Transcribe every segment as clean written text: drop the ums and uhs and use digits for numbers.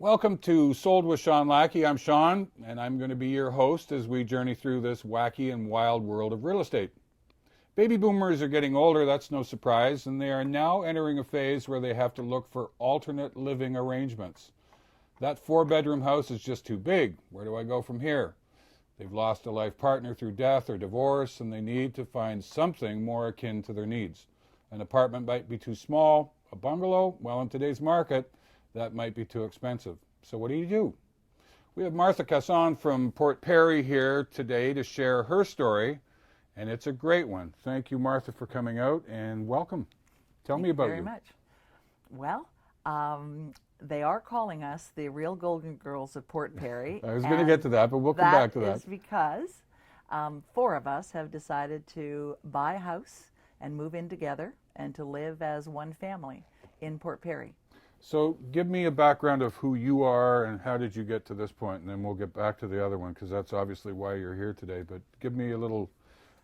Welcome to Sold with Shawn Lackie. I'm Shawn, and I'm going to be your host as we journey through this wacky and wild world of real estate. Baby boomers are getting older, that's no surprise, and they are now entering a phase where they have to look for alternate living arrangements. That 4-bedroom house is just too big. Where do I go from here? They've lost a life partner through death or divorce, and they need to find something more akin to their needs. An apartment might be too small. A bungalow? Well, in today's market, that might be too expensive. So what do? We have Martha Casson from Port Perry here today to share her story, and it's a great one. Thank you, Martha, for coming out, and welcome. Tell me about you. Thank you very much. Well, they are calling us the real Golden Girls of Port Perry. I was going to get to that, but we'll come back to that. That is because 4 of us have decided to buy a house and move in together and to live as one family in Port Perry. So give me a background of who you are and how did you get to this point, and then we'll get back to the other one because that's obviously why you're here today. But give me a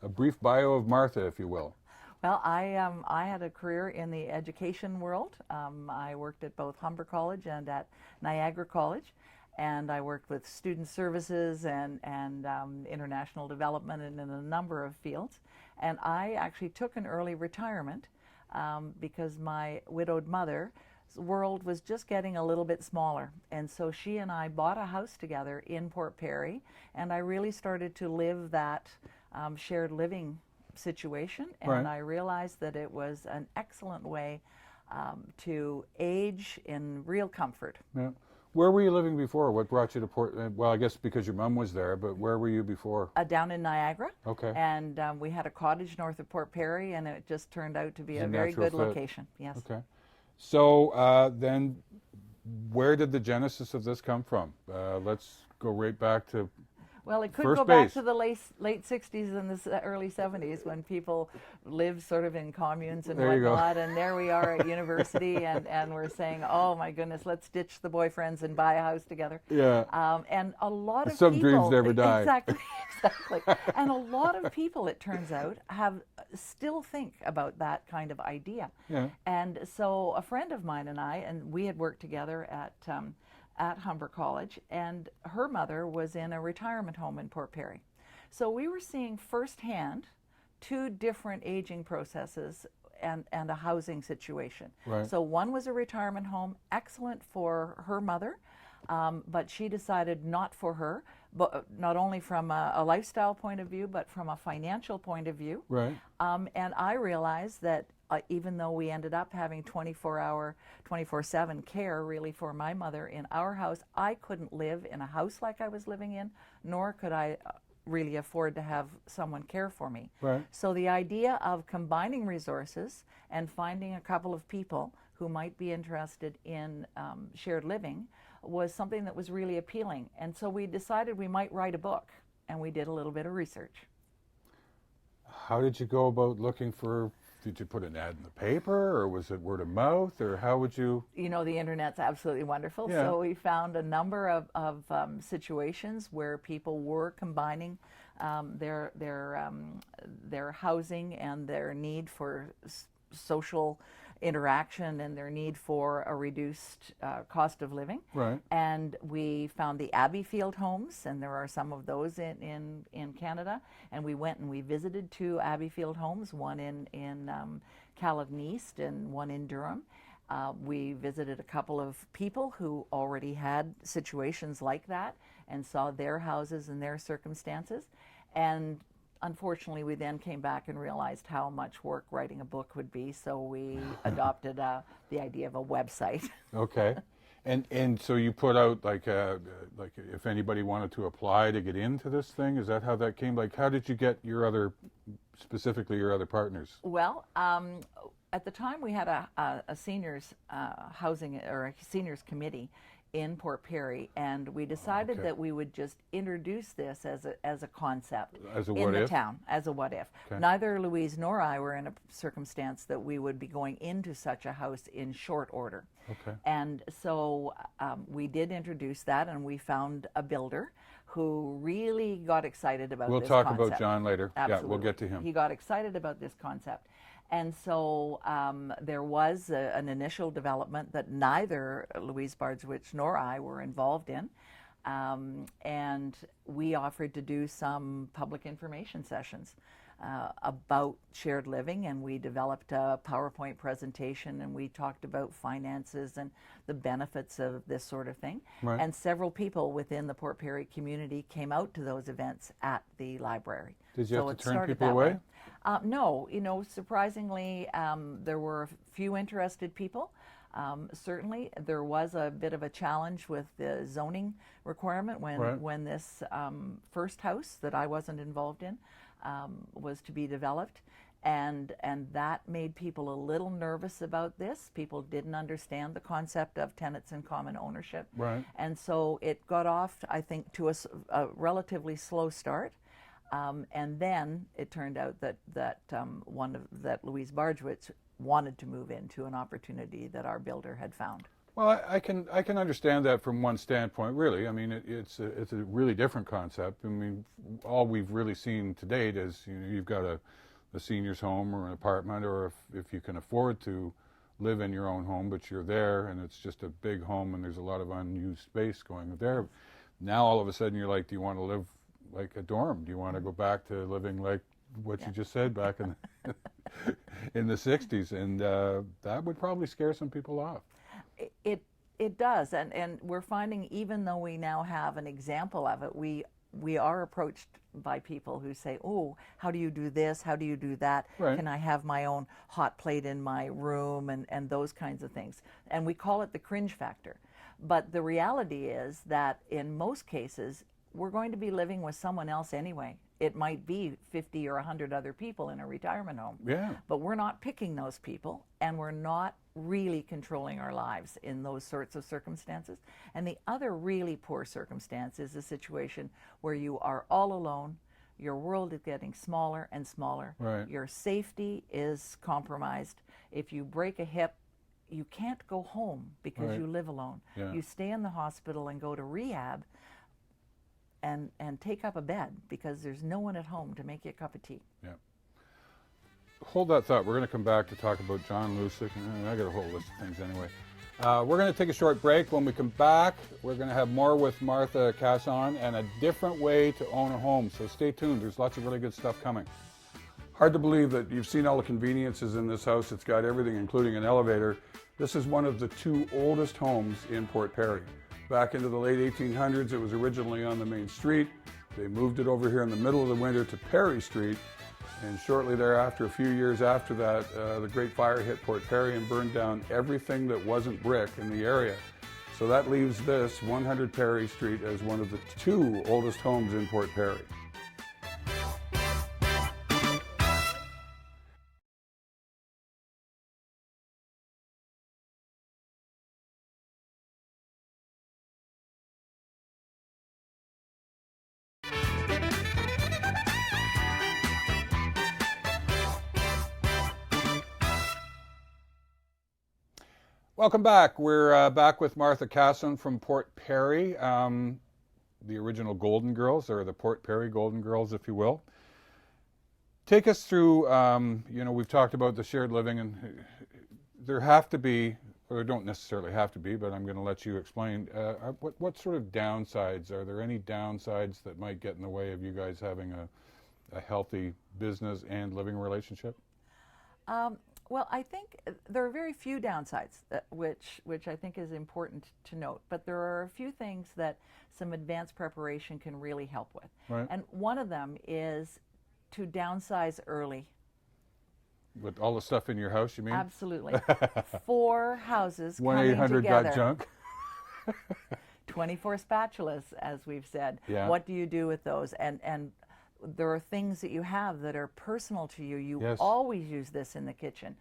brief bio of Martha, if you will. Well, I had a career in the education world. I worked at both Humber College and at Niagara College, and I worked with student services and international development and in a number of fields. And I actually took an early retirement because my widowed mother's world was just getting a little bit smaller, and so she and I bought a house together in Port Perry, and I really started to live that shared living situation, and Right. I realized that it was an excellent way to age in real comfort. Yeah. Where were you living before? What brought you to Port? Well, I guess because your mom was there, but where were you before? Down in Niagara. Okay. And we had a cottage north of Port Perry, and it just turned out to be It's a a very natural good fit. location. Yes. Okay. So then where did the genesis of this come from? Let's go right back to Well, it could first go back base. to the late 60s and the early 70s when people lived sort of in communes and There you go. whatnot. And there we are at university, and we're saying, oh my goodness, let's ditch the boyfriends and buy a house together. Yeah. And a lot of Some people, dreams never die. Exactly, exactly. And a lot of people, it turns out, still think about that kind of idea. Yeah. And so a friend of mine and I, and we had worked together at Humber College, and her mother was in a retirement home in Port Perry. So we were seeing firsthand 2 different aging processes and a housing situation. Right. So one was a retirement home, excellent for her mother, but she decided not for her, but not only from a lifestyle point of view, but from a financial point of view. Right. And I realized that even though we ended up having 24/7 care really for my mother in our house, I couldn't live in a house like I was living in, nor could I really afford to have someone care for me. Right. So the idea of combining resources and finding a couple of people who might be interested in shared living was something that was really appealing. And so we decided we might write a book, and we did a little bit of research. How did you go about looking for? Did you put an ad in the paper, or was it word of mouth, or how would you? You know, the internet's absolutely wonderful. Yeah. So we found a number of situations where people were combining their housing and their need for social interaction and their need for a reduced cost of living. Right. And we found the Abbey Field homes, and there are some of those in Canada. And we went and we visited 2 Abbey Field homes, one in Caledon East and one in Durham. We visited a couple of people who already had situations like that and saw their houses and their circumstances. And unfortunately, we then came back and realized how much work writing a book would be, so we adopted the idea of a website. Okay. And so you put out like if anybody wanted to apply to get into this thing, is that how that came? Like, how did you get specifically your other partners? Well, at the time we had a seniors housing or a seniors committee in Port Perry, and we decided that we would just introduce this as a concept As a in what the if? town, as a what if. Okay. Neither Louise nor I were in a circumstance that we would be going into such a house in short order. Okay. And so we did introduce that, and we found a builder who really got excited about We'll this talk concept. about John later. Absolutely. Yeah, we'll get to him. He got excited about this concept. And so there was an initial development that neither Louise Bardswich nor I were involved in. And we offered to do some public information sessions about shared living, and we developed a PowerPoint presentation, and we talked about finances and the benefits of this sort of thing. Right. And several people within the Port Perry community came out to those events at the library. Did you So have it to turn started people that away? way. No, surprisingly, there were a few interested people. Certainly, there was a bit of a challenge with the zoning requirement when this first house that I wasn't involved in was to be developed, and that made people a little nervous about this. People didn't understand the concept of tenants in common ownership, Right. and so it got off, I think, to a relatively slow start. And then it turned out that Louise Bardswich wanted to move into an opportunity that our builder had found. Well, I can understand that from one standpoint, really. I mean, it's a really different concept. I mean, all we've really seen to date is, you've got a senior's home or an apartment, or if you can afford to live in your own home, but you're there and it's just a big home and there's a lot of unused space going there. Now all of a sudden you're like, do you want to live like a dorm? Do you want to go back to living like what you just said back in in the 60s? And that would probably scare some people off. It does, and we're finding, even though we now have an example of it, we are approached by people who say, oh, how do you do this? How do you do that? Right. Can I have my own hot plate in my room? And those kinds of things. And we call it the cringe factor. But the reality is that in most cases, we're going to be living with someone else anyway. It might be 50 or 100 other people in a retirement home. Yeah. But we're not picking those people, and we're not really controlling our lives in those sorts of circumstances. And the other really poor circumstance is a situation where you are all alone, your world is getting smaller and smaller, Right. your safety is compromised. If you break a hip, you can't go home because Right. you live alone. Yeah. You stay in the hospital and go to rehab and take up a bed because there's no one at home to make you a cup of tea. Yeah. Hold that thought. We're going to come back to talk about John Lusick. And I got a whole list of things anyway. We're going to take a short break. When we come back, we're going to have more with Martha Casson and a different way to own a home. So stay tuned. There's lots of really good stuff coming. Hard to believe that you've seen all the conveniences in this house. It's got everything, including an elevator. This is one of the two oldest homes in Port Perry. Back into the late 1800s, it was originally on the main street. They moved it over here in the middle of the winter to Perry Street. And shortly thereafter, a few years after that, the Great Fire hit Port Perry and burned down everything that wasn't brick in the area. So that leaves this 100 Perry Street as one of the two oldest homes in Port Perry. Welcome back. We're back with Martha Casson from Port Perry, the original Golden Girls, or the Port Perry Golden Girls, if you will. Take us through, we've talked about the shared living, and there have to be, or don't necessarily have to be, but I'm going to let you explain, what sort of downsides, are there any downsides that might get in the way of you guys having a healthy business and living relationship? Well, I think there are very few downsides, which I think is important to note. But there are a few things that some advanced preparation can really help with. Right. And one of them is to downsize early. With all the stuff in your house, you mean? Absolutely. 4 houses coming 1-800 together. got junk. 24 spatulas, as we've said. Yeah. What do you do with those? And there are things that you have that are personal to you. You Yes. always use this in the kitchen.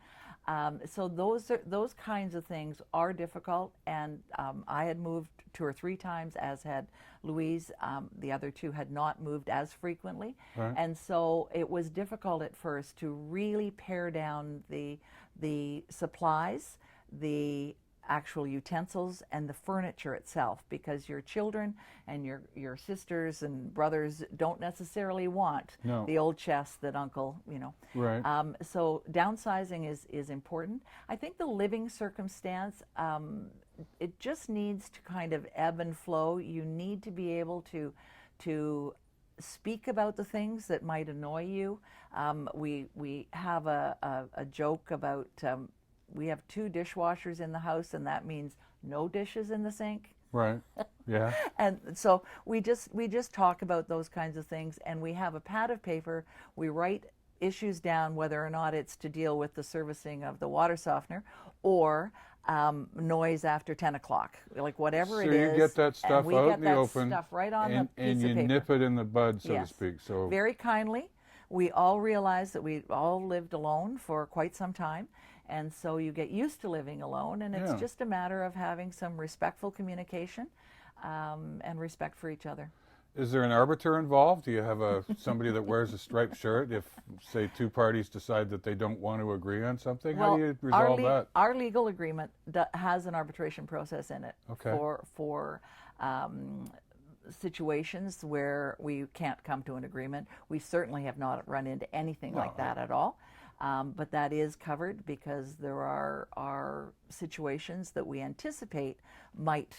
So those kinds of things are difficult, and I had moved 2 or 3 times, as had Louise. The other 2 had not moved as frequently. Right. And so it was difficult at first to really pare down the supplies, the actual utensils and the furniture itself, because your children and your sisters and brothers don't necessarily want No. the old chest that uncle, you know. Right. So downsizing is important. I think the living circumstance, it just needs to kind of ebb and flow. You need to be able to speak about the things that might annoy you. We have a joke about we have 2 dishwashers in the house, and that means no dishes in the sink. Right. Yeah. And so we just talk about those kinds of things, and we have a pad of paper. We write issues down, whether or not it's to deal with the servicing of the water softener or noise after 10 o'clock, like whatever it is. So you get that stuff out in the open, stuff right on the piece and you of paper. nip it in the bud, so Yes. to speak. So very kindly, we all realize that we all lived alone for quite some time, and so you get used to living alone, and it's Yeah. just a matter of having some respectful communication and respect for each other. is there an arbiter involved? Do you have somebody that wears a striped shirt if, say, 2 parties decide that they don't want to agree on something? How do you resolve that? Our legal agreement has an arbitration process in it. Okay. For situations where we can't come to an agreement. We certainly have not run into anything like that at all. But that is covered because there are situations that we anticipate might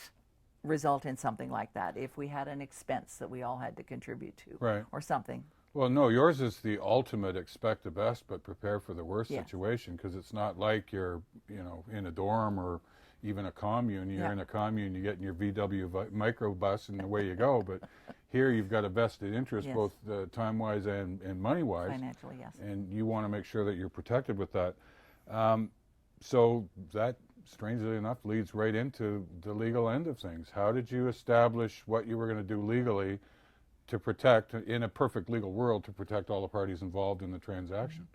result in something like that if we had an expense that we all had to contribute to, Right. or something. Well, no, yours is the ultimate expect the best but prepare for the worst Yes. situation, because it's not like you're, in a dorm or even a commune. You're Yeah. in a commune, you get in your VW microbus and away you go. But here you've got a vested interest, Yes. both time-wise and money-wise. Financially, yes. And you want to make sure that you're protected with that. So that, strangely enough, leads right into the legal end of things. How did you establish what you were going to do legally to protect, in a perfect legal world, to protect all the parties involved in the transaction?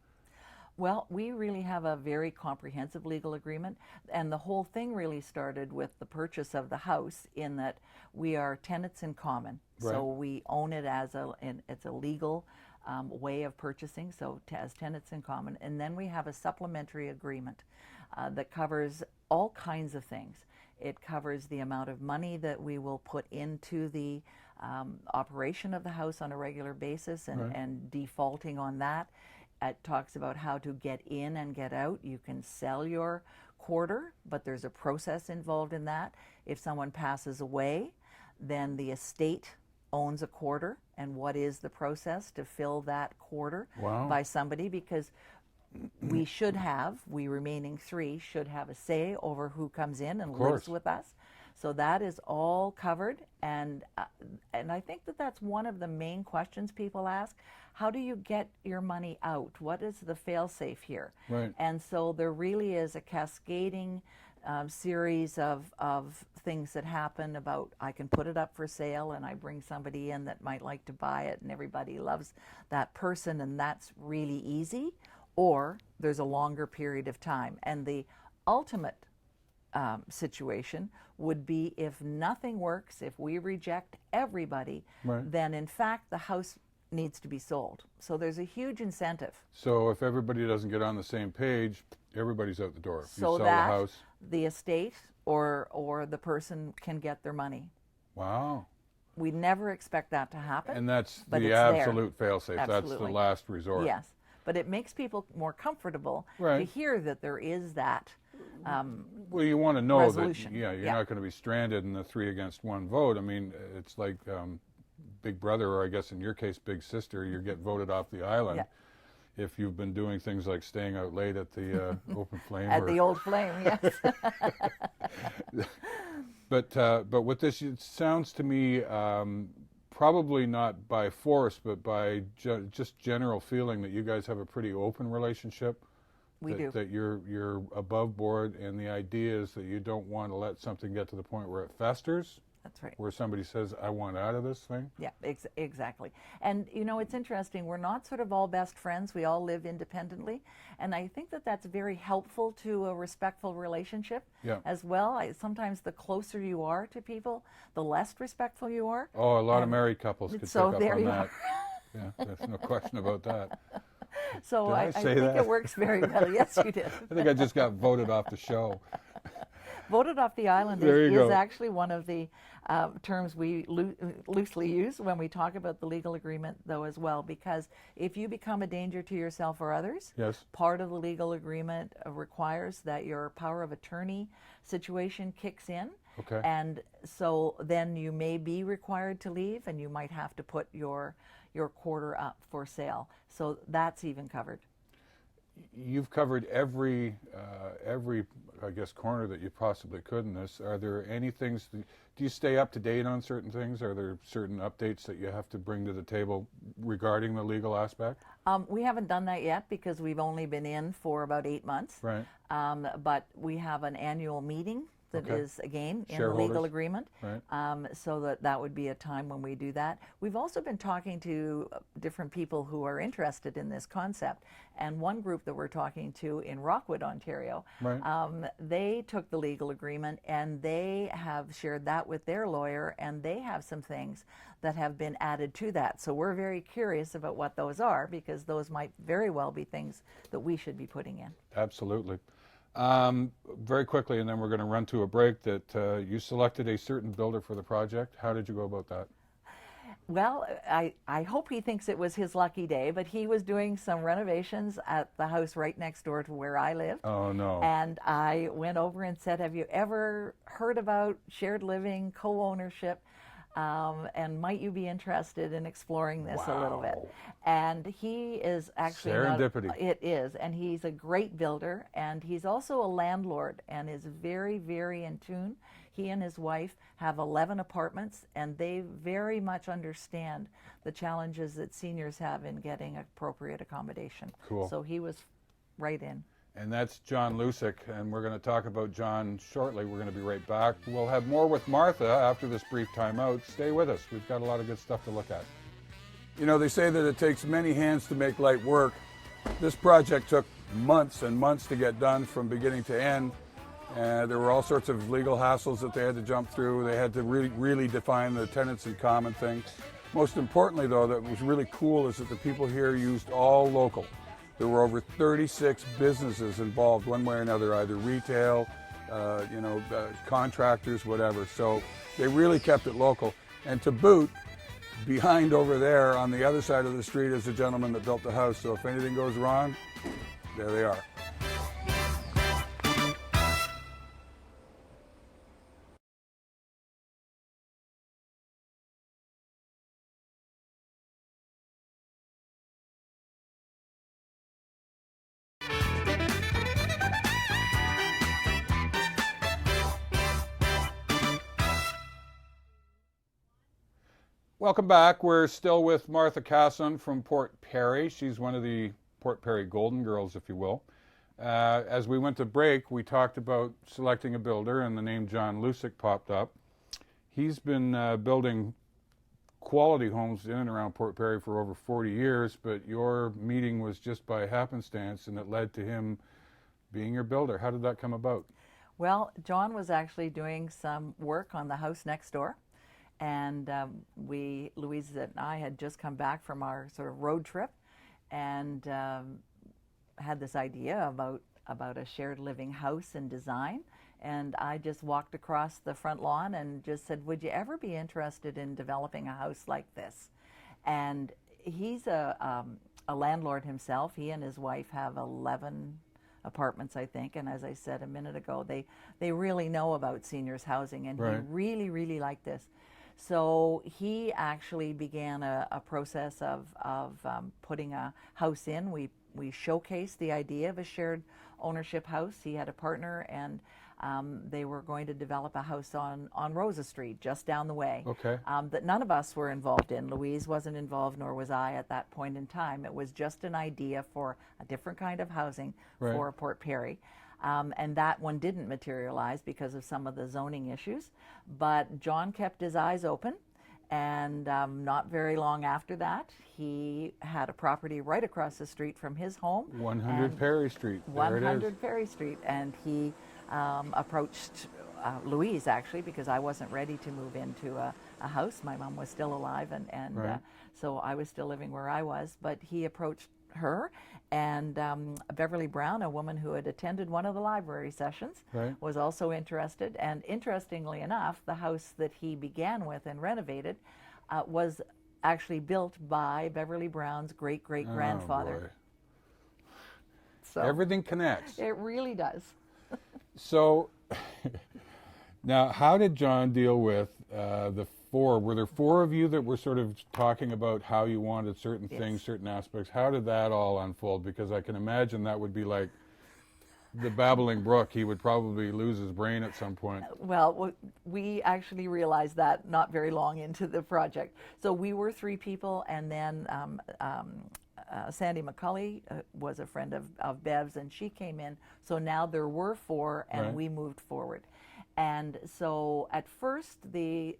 Well, we really have a very comprehensive legal agreement, and the whole thing really started with the purchase of the house, in that we are tenants in common. Right. So we own it it's a legal way of purchasing, so as tenants in common. And then we have a supplementary agreement that covers all kinds of things. It covers the amount of money that we will put into the operation of the house on a regular basis, and defaulting on that. It talks about how to get in and get out. You can sell your quarter, but there's a process involved in that. If someone passes away, then the estate owns a quarter, and what is the process to fill that quarter Wow. by somebody, because we remaining 3 should have a say over who comes in and lives with us. So that is all covered, and I think that's one of the main questions people ask. How do you get your money out? What is the fail-safe here? Right. And so there really is a cascading series of things that happen about, I can put it up for sale and I bring somebody in that might like to buy it, and everybody loves that person, and that's really easy. Or there's a longer period of time. And the ultimate situation would be if nothing works, if we reject everybody, Right. then in fact the house needs to be sold. So there's a huge incentive. So if everybody doesn't get on the same page, everybody's out the door. You So sell that the house. the estate or the person can get their money. Wow. We never expect that to happen. And that's but the it's there. absolute fail-safe. That's the Absolutely. last resort. Yes, but it makes people more comfortable Right. to hear that there is that Well, you want to know resolution. that, you're Yeah. not going to be stranded in the 3-against-1 vote. I mean, it's like Big Brother, or I guess in your case, Big Sister. You get voted off the island if you've been doing things like staying out late at the open flame. At the old flame, yes. But with this, it sounds to me probably not by force, but by just general feeling that you guys have a pretty open relationship. We do. That you're above board, and the idea is that you don't want to let something get to the point where it festers, That's right. where somebody says, I want out of this thing. Yeah, exactly. And, it's interesting. We're not sort of all best friends. We all live independently. And I think that's very helpful to a respectful relationship as well. Sometimes the closer you are to people, the less respectful you are. Oh, a lot of married couples could pick up there on you that. are. Yeah, there's no question about that. So Did I I say think that? it works very well. Yes, you did. I think I just got voted off the show. Voted off the island There you is go. actually one of the terms we loosely use when we talk about the legal agreement, though, as well, because if you become a danger to yourself or others, Yes. part of the legal agreement requires that your power of attorney situation kicks in. Okay. And so then you may be required to leave, and you might have to put your quarter up for sale. So that's even covered. You've covered every I guess corner that you possibly could in this. Are there any things? Do you stay up to date on certain things? Are there certain updates that you have to bring to the table regarding the legal aspect? We haven't done that yet because we've only been in for about 8 months. Right. But we have an annual meeting that is, again, in the legal agreement. Right. So that would be a time when we do that. We've also been talking to different people who are interested in this concept. And one group that we're talking to in Rockwood, Ontario, Right. they took the legal agreement and they have shared that with their lawyer, and they have some things that have been added to that. So we're very curious about what those are, because those might very well be things that we should be putting in. Absolutely. Very quickly, and then we're going to run to a break, that you selected a certain builder for the project. How did you go about that? Well, I hope he thinks it was his lucky day, but he was doing some renovations at the house right next door to where I lived. Oh, no. And I went over and said, have you ever heard about shared living, co-ownership? And might you be interested in exploring this a little bit? And he is actually serendipity. It is, and he's a great builder, and he's also a landlord, and is very, very in tune. He and his wife have 11 apartments, and they very much understand the challenges that seniors have in getting appropriate accommodation. Cool. So he was right in. And that's John Lusick, and we're going to talk about John shortly. We're going to be right back. We'll have more with Martha after this brief timeout. Stay with us. We've got a lot of good stuff to look at. You know, they say that it takes many hands to make light work. This project took months and months to get done from beginning to end. There were all sorts of legal hassles that they had to jump through. They had to really define the tenants in common thing. Most importantly, though, that was really cool is that the people here used all local. There were over 36 businesses involved one way or another, either retail, contractors, whatever. So they really kept it local. And to boot, behind over there on the other side of the street is the gentleman that built the house. So if anything goes wrong, there they are. Welcome back. We're still with Martha Casson from Port Perry. She's one of the Port Perry Golden Girls, if you will. As we went to break, we talked about selecting a builder, and the name John Lusick popped up. He's been building quality homes in and around Port Perry for over 40 years, but your meeting was just by happenstance, and it led to him being your builder. How did that come about? Well, John was actually doing some work on the house next door. And Louise and I had just come back from our sort of road trip, and had this idea about a shared living house and design. And I just walked across the front lawn and just said, would you ever be interested in developing a house like this? And he's a landlord himself. He and his wife have 11 apartments, I think. And as I said a minute ago, they really know about seniors housing, and Right. he really liked this. So he actually began a process of putting a house in. We showcased the idea of a shared ownership house. He had a partner, and they were going to develop a house on Rosa Street, just down the way. Okay. That none of us were involved in. Louise wasn't involved, nor was I at that point in time. It was just an idea for a different kind of housing for Port Perry. And that one didn't materialize because of some of the zoning issues. But John kept his eyes open, and not very long after that, he had a property right across the street from his home. 100 Perry Street. There 100 it is. Perry Street. And he approached Louise, actually, because I wasn't ready to move into a house. My mom was still alive, and Right. so I was still living where I was. But he approached her, And Beverly Brown, a woman who had attended one of the library sessions, Right. was also interested. And interestingly enough, the house that he began with and renovated was actually built by Beverly Brown's great-great-grandfather. Oh, boy. So Everything connects. it really does. So now, how did John deal with the four? Were there four of you that were sort of talking about how you wanted certain Yes. things, certain aspects? How did that all unfold? Because I can imagine that would be like the babbling brook. He would probably lose his brain at some point. Well, we actually realized that not very long into the project. So we were three people, and then Sandy McCulley was a friend of Bev's, and she came in. So now there were four, and Right. we moved forward. And so at first, the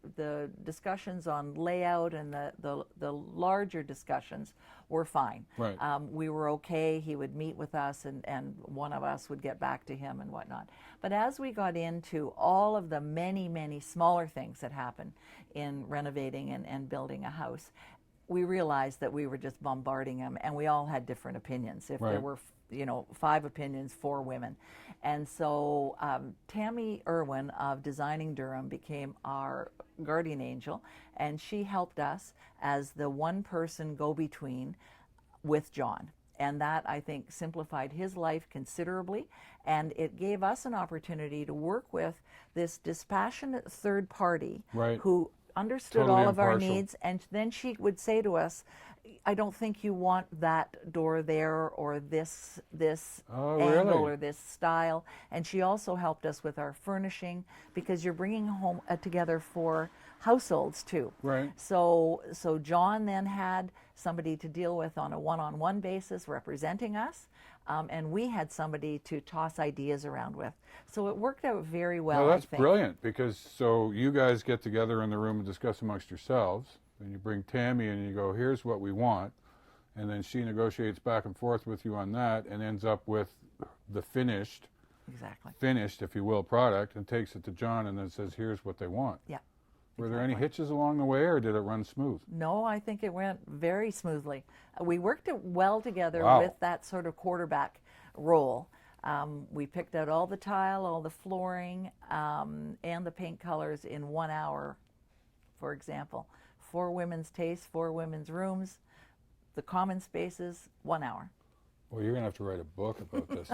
discussions on layout and the larger discussions were fine. Right. We were okay. He would meet with us, and one of us would get back to him and whatnot. But as we got into all of the many, many smaller things that happen in renovating and building a house, we realized that we were just bombarding him, and we all had different opinions. If there Right. were, 5 opinions, 4 women. And so Tammy Irwin of Designing Durham became our guardian angel, and she helped us as the one-person go-between with John. And that, I think, simplified his life considerably, and it gave us an opportunity to work with this dispassionate third party Right. who understood Totally all of our impartial. needs, and then she would say to us, I don't think you want that door there, or this Oh, angle, really? or this style. And she also helped us with our furnishing, because you're bringing home together 4 households too. Right. So John then had somebody to deal with on a one-on-one basis representing us, and we had somebody to toss ideas around with. So it worked out very well. Well, that's I think. brilliant, because so you guys get together in the room and discuss amongst yourselves, and you bring Tammy and you go, here's what we want, and then she negotiates back and forth with you on that and ends up with the finished, if you will, product, and takes it to John and then says, here's what they want. Yeah. Were there any hitches along the way, or did it run smooth? No, I think it went very smoothly. We worked it well together Wow. with that sort of quarterback role. We picked out all the tile, all the flooring, and the paint colors in 1 hour, for example. 4 women's tastes, 4 women's rooms, the common spaces, 1 hour. Well, you're going to have to write a book about this.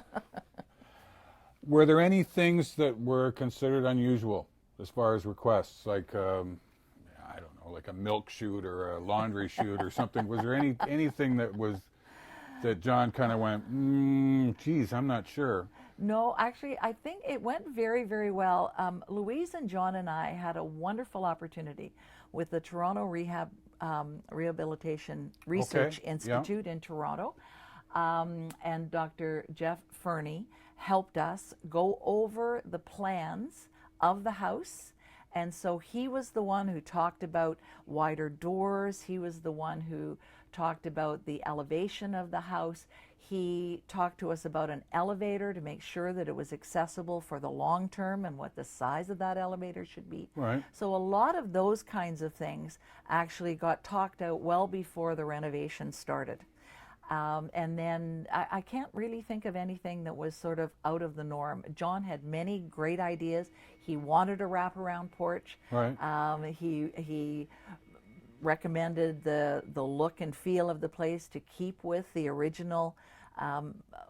Were there any things that were considered unusual as far as requests, like, I don't know, like a milk chute or a laundry chute or something? Was there anything that John kind of went, geez, I'm not sure? No, actually, I think it went very, very well. Louise and John and I had a wonderful opportunity with the Toronto Rehabilitation Research Institute in Toronto. And Dr. Jeff Fernie helped us go over the plans of the house. And so he was the one who talked about wider doors. He was the one who talked about the elevation of the house. He talked to us about an elevator to make sure that it was accessible for the long term and what the size of that elevator should be. Right. So a lot of those kinds of things actually got talked out well before the renovation started. And then I can't really think of anything that was sort of out of the norm. John had many great ideas. He wanted a wraparound porch. Right. He recommended the look and feel of the place to keep with the original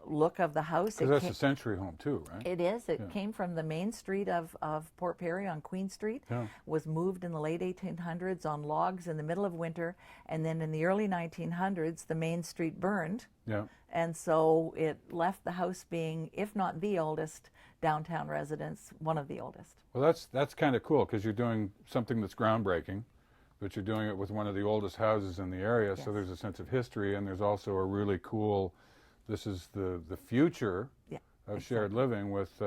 look of the house. Because that's a century home too, right? It is. It came from the main street of Port Perry on Queen Street, was moved in the late 1800s on logs in the middle of winter, and then in the early 1900s, the main street burned. Yeah. And so it left the house being, if not the oldest downtown residence, one of the oldest. Well, that's kind of cool, because you're doing something that's groundbreaking, but you're doing it with one of the oldest houses in the area, so there's a sense of history, and there's also a really cool, this is the future of shared living with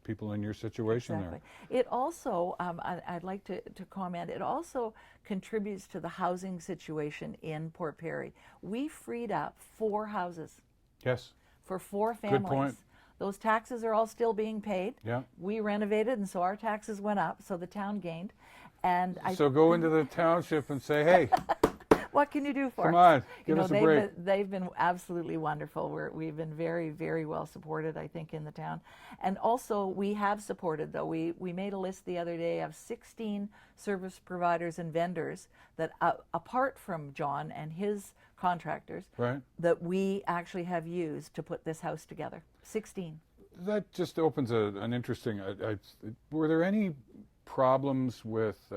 people in your situation there. It also, I'd like to comment, it also contributes to the housing situation in Port Perry. We freed up 4 houses. Yes. For 4 families. Good point. Those taxes are all still being paid. Yeah. We renovated, and so our taxes went up, so the town gained. And so go into the township and say, hey, What can you do for Come us? on, give us a they've break. they've been absolutely wonderful. We've been very, very well supported, I think, in the town. And also, we have supported, though. We made a list the other day of 16 service providers and vendors that, apart from John and his contractors, Right. that we actually have used to put this house together. 16. That just opens an interesting. Were there any problems with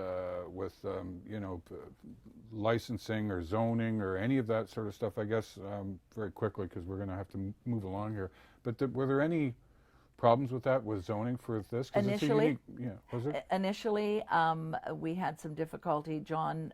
licensing or zoning or any of that sort of stuff? I guess very quickly, because we're going to have to move along here. But were there any problems with that, with zoning for this? 'Cause Initially, it's a unique, was it? Initially, we had some difficulty. John,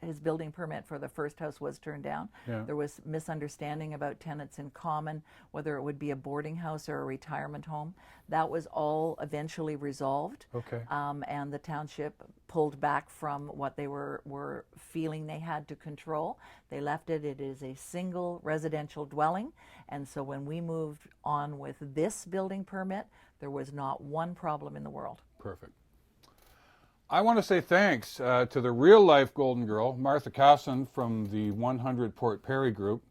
his building permit for the first house was turned down. Yeah. There was misunderstanding about tenants in common, whether it would be a boarding house or a retirement home. That was all eventually resolved. Okay. And the township pulled back from what they were feeling they had to control. They left it. It is a single residential dwelling. And so when we moved on with this building permit, there was not one problem in the world. Perfect. I want to say thanks to the real-life Golden Girl, Martha Casson from the 100 Port Perry Group,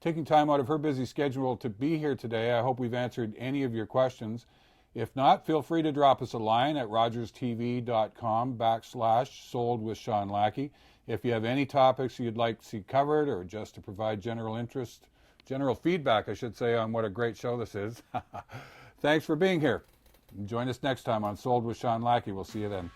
taking time out of her busy schedule to be here today. I hope we've answered any of your questions. If not, feel free to drop us a line at rogerstv.com/sold with Shawn Lackie. If you have any topics you'd like to see covered, or just to provide general feedback, I should say, on what a great show this is. Thanks for being here. Join us next time on Sold with Shawn Lackie. We'll see you then.